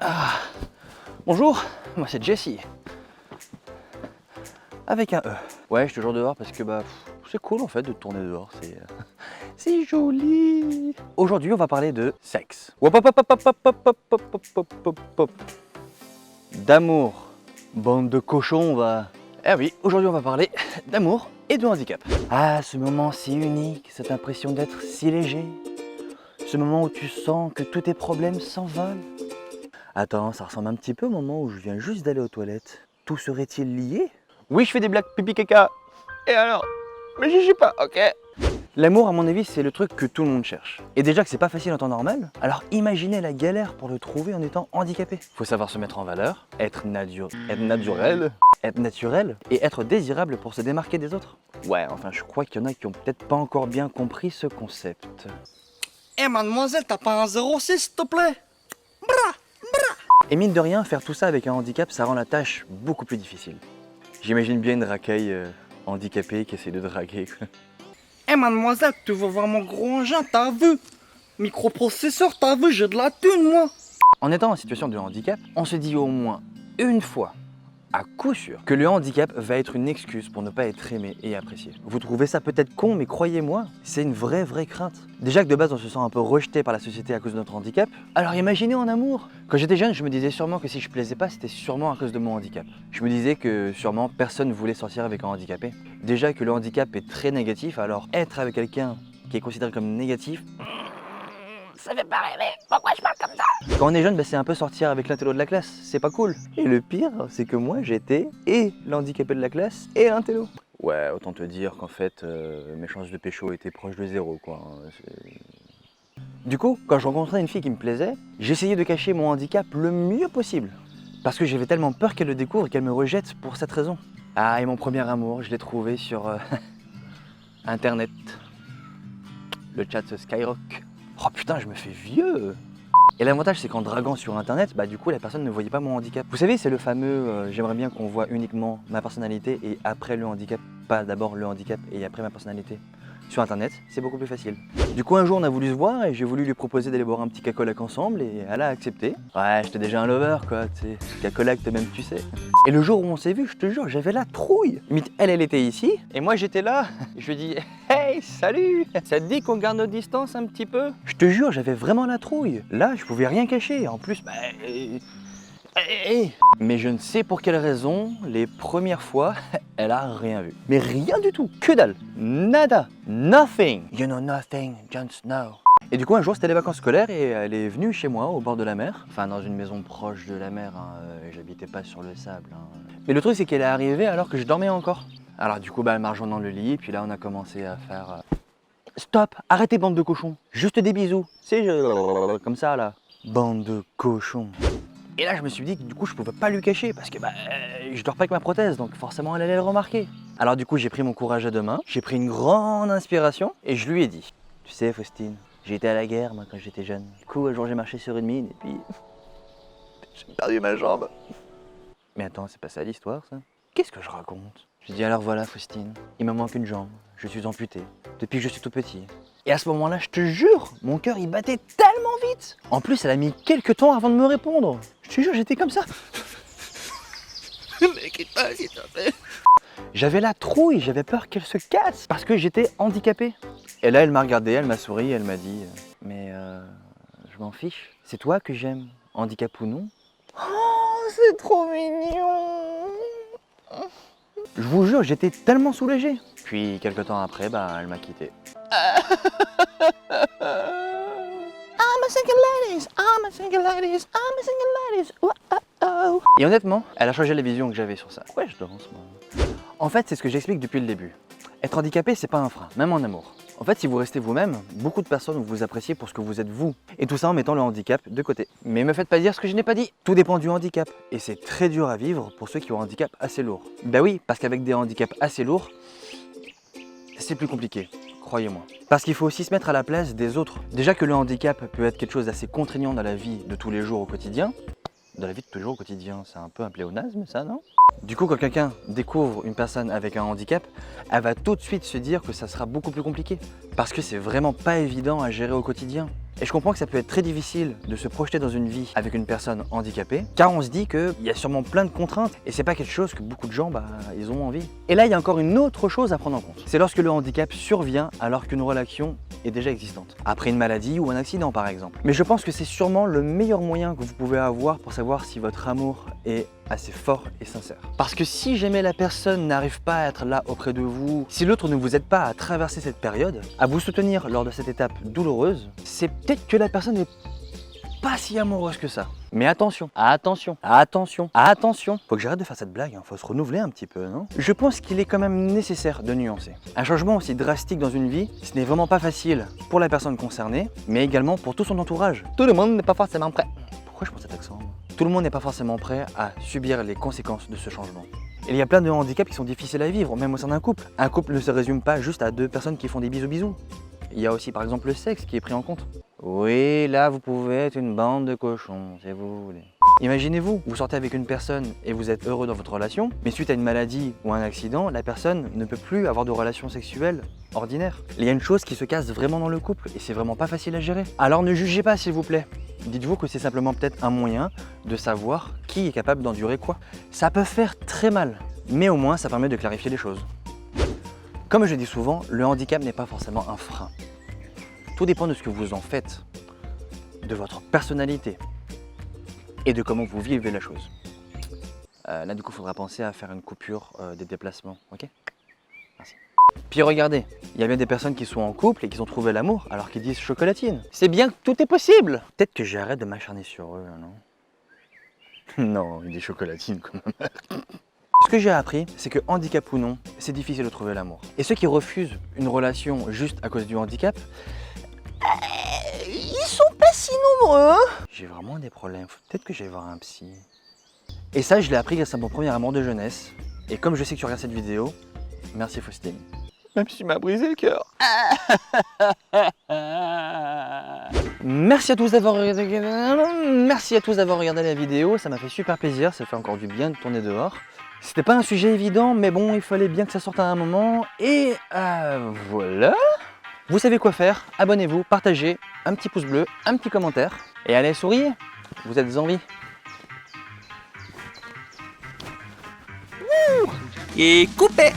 Ah, bonjour, moi c'est Jessie. Avec un E. Ouais, je suis toujours dehors parce que c'est cool en fait de tourner dehors, c'est joli. Aujourd'hui, on va parler de sexe. Hop, hop, hop, hop, hop, hop, hop, hop, hop, hop, hop, hop. D'amour. Bande de cochons, on va... Eh oui, aujourd'hui on va parler d'amour et de handicap. Ah, ce moment si unique, cette impression d'être si léger. Ce moment où tu sens que tous tes problèmes s'envolent. Attends, ça ressemble un petit peu au moment où je viens juste d'aller aux toilettes. Tout serait-il lié? Oui, je fais des blagues pipi caca. Et alors? Mais je sais pas, ok. L'amour, à mon avis, c'est le truc que tout le monde cherche. Et déjà que c'est pas facile en temps normal, alors imaginez la galère pour le trouver en étant handicapé. Faut savoir se mettre en valeur, être naturel et être désirable pour se démarquer des autres. Ouais, enfin, je crois qu'il y en a qui ont peut-être pas encore bien compris ce concept. Eh mademoiselle, t'as pas un 06 s'il te plaît? Et mine de rien, faire tout ça avec un handicap, ça rend la tâche beaucoup plus difficile. J'imagine bien une racaille handicapée qui essaie de draguer. Eh mademoiselle, tu veux voir mon gros engin, t'as vu? Microprocesseur, t'as vu, j'ai de la thune moi. En étant en situation de handicap, on se dit au moins une fois, à coup sûr, que le handicap va être une excuse pour ne pas être aimé et apprécié. Vous trouvez ça peut-être con, mais croyez-moi, c'est une vraie crainte. Déjà que de base on se sent un peu rejeté par la société à cause de notre handicap, alors imaginez en amour. Quand j'étais jeune, je me disais sûrement que si je plaisais pas, c'était sûrement à cause de mon handicap. Je me disais que sûrement personne ne voulait sortir avec un handicapé. Déjà que le handicap est très négatif, alors être avec quelqu'un qui est considéré comme négatif, ça fait pas rêver, pourquoi je parle comme ça? Quand on est jeune, c'est un peu sortir avec l'intello de la classe, c'est pas cool. Et le pire, c'est que moi j'étais et l'handicapé de la classe et l'intello. Ouais, autant te dire qu'en fait, mes chances de pécho étaient proches de zéro, quoi. Du coup, quand je rencontrais une fille qui me plaisait, j'essayais de cacher mon handicap le mieux possible. Parce que j'avais tellement peur qu'elle le découvre et qu'elle me rejette pour cette raison. Ah, et mon premier amour, je l'ai trouvé sur Internet. Le chat Skyrock. Oh putain, je me fais vieux. Et l'avantage, c'est qu'en draguant sur Internet, du coup, la personne ne voyait pas mon handicap. Vous savez, c'est le fameux j'aimerais bien qu'on voit uniquement ma personnalité et après le handicap, pas d'abord le handicap et après ma personnalité. Sur Internet, c'est beaucoup plus facile. Du coup, un jour, on a voulu se voir et j'ai voulu lui proposer d'aller boire un petit cacolac ensemble et elle a accepté. Ouais, j'étais déjà un lover, quoi, tu sais. Cacolac, même, tu sais. Et le jour où on s'est vu, je te jure, j'avais la trouille. Limite, elle était ici et moi, j'étais là. Je lui ai dit, hey, salut, ça te dit qu'on garde nos distances un petit peu? Je te jure, j'avais vraiment la trouille. Là, je pouvais rien cacher. En plus, mais je ne sais pour quelle raison, les premières fois, elle a rien vu. Mais rien du tout, que dalle, nada, nothing. You know nothing, Jon Snow. Et du coup, un jour, c'était les vacances scolaires et elle est venue chez moi, au bord de la mer. Enfin, dans une maison proche de la mer, j'habitais pas sur le sable. Mais le truc, c'est qu'elle est arrivée alors que je dormais encore. Alors du coup, elle m'a rejoint dans le lit, et puis là, on a commencé à faire... Stop, arrêtez, bande de cochons, juste des bisous. C'est comme ça, là. Bande de cochons. Et là, je me suis dit que du coup, je pouvais pas lui cacher parce que je dors pas avec ma prothèse, donc forcément, elle allait le remarquer. Alors du coup, j'ai pris mon courage à deux mains, j'ai pris une grande inspiration et je lui ai dit, tu sais, Faustine, j'ai été à la guerre, moi, quand j'étais jeune. Du coup, un jour, j'ai marché sur une mine et puis j'ai perdu ma jambe. Mais attends, c'est pas ça l'histoire, ça? Qu'est-ce que je raconte? Je dis alors voilà, Faustine, il me manque une jambe, je suis amputé depuis que je suis tout petit. Et à ce moment-là, je te jure, mon cœur il battait tellement vite. En plus, elle a mis quelques temps avant de me répondre. Je te jure, j'étais comme ça. Mais quitte pas, s'il te plaît. J'avais la trouille, j'avais peur qu'elle se casse parce que j'étais handicapé. Et là, elle m'a regardé, elle m'a souri, elle m'a dit mais je m'en fiche, c'est toi que j'aime, handicap ou non. Oh, c'est trop mignon. Je vous jure, j'étais tellement soulagé. Puis, quelques temps après, elle m'a quitté. Et honnêtement, elle a changé la vision que j'avais sur ça. Ouais, je danse, moi. En fait, c'est ce que j'explique depuis le début. Être handicapé, c'est pas un frein, même en amour. En fait, si vous restez vous-même, beaucoup de personnes vont vous apprécier pour ce que vous êtes vous. Et tout ça en mettant le handicap de côté. Mais me faites pas dire ce que je n'ai pas dit. Tout dépend du handicap. Et c'est très dur à vivre pour ceux qui ont un handicap assez lourd. Ben oui, parce qu'avec des handicaps assez lourds, c'est plus compliqué. Croyez-moi. Parce qu'il faut aussi se mettre à la place des autres. Déjà que le handicap peut être quelque chose d'assez contraignant dans la vie de tous les jours au quotidien. Dans la vie de tous les jours au quotidien, c'est un peu un pléonasme ça, non? Du coup, quand quelqu'un découvre une personne avec un handicap, elle va tout de suite se dire que ça sera beaucoup plus compliqué. Parce que c'est vraiment pas évident à gérer au quotidien. Et je comprends que ça peut être très difficile de se projeter dans une vie avec une personne handicapée, car on se dit qu'il y a sûrement plein de contraintes et c'est pas quelque chose que beaucoup de gens, ils ont envie. Et là, il y a encore une autre chose à prendre en compte. C'est lorsque le handicap survient alors qu'une relation est déjà existante. Après une maladie ou un accident par exemple. Mais je pense que c'est sûrement le meilleur moyen que vous pouvez avoir pour savoir si votre amour est assez fort et sincère. Parce que si jamais la personne n'arrive pas à être là auprès de vous, si l'autre ne vous aide pas à traverser cette période, à vous soutenir lors de cette étape douloureuse, c'est peut-être que la personne n'est pas si amoureuse que ça. Mais attention, attention, attention, attention. Faut que j'arrête de faire cette blague, faut se renouveler un petit peu, non? Je pense qu'il est quand même nécessaire de nuancer. Un changement aussi drastique dans une vie, ce n'est vraiment pas facile pour la personne concernée, mais également pour tout son entourage. Tout le monde n'est pas forcément prêt. Pourquoi je prends cet accent? Tout le monde n'est pas forcément prêt à subir les conséquences de ce changement. Il y a plein de handicaps qui sont difficiles à vivre, même au sein d'un couple. Un couple ne se résume pas juste à deux personnes qui font des bisous. Il y a aussi par exemple le sexe qui est pris en compte. Oui, là vous pouvez être une bande de cochons, si vous voulez. Imaginez-vous, vous sortez avec une personne et vous êtes heureux dans votre relation, mais suite à une maladie ou un accident, la personne ne peut plus avoir de relations sexuelles ordinaires. Il y a une chose qui se casse vraiment dans le couple et c'est vraiment pas facile à gérer. Alors ne jugez pas s'il vous plaît. Dites-vous que c'est simplement peut-être un moyen de savoir qui est capable d'endurer quoi. Ça peut faire très mal, mais au moins ça permet de clarifier les choses. Comme je dis souvent, le handicap n'est pas forcément un frein. Tout dépend de ce que vous en faites, de votre personnalité et de comment vous vivez la chose. Là du coup, il faudra penser à faire une coupure des déplacements, ok? Merci. Puis regardez, il y a bien des personnes qui sont en couple et qui ont trouvé l'amour alors qu'ils disent chocolatine. C'est bien que tout est possible. Peut-être que j'arrête de m'acharner sur eux, non? Non, des chocolatines quand même. Ce que j'ai appris, c'est que handicap ou non, c'est difficile de trouver l'amour. Et ceux qui refusent une relation juste à cause du handicap, ils sont pas si nombreux. J'ai vraiment des problèmes, peut-être que je vais voir un psy. Et ça, je l'ai appris grâce à mon premier amour de jeunesse. Et comme je sais que tu regardes cette vidéo, merci Faustine. Même si tu m'as brisé le cœur. Merci à tous d'avoir regardé la vidéo, ça m'a fait super plaisir, ça fait encore du bien de tourner dehors. C'était pas un sujet évident, mais bon, il fallait bien que ça sorte à un moment. Et voilà. Vous savez quoi faire, abonnez-vous, partagez, un petit pouce bleu, un petit commentaire. Et allez, souriez, vous êtes en vie. Et coupé.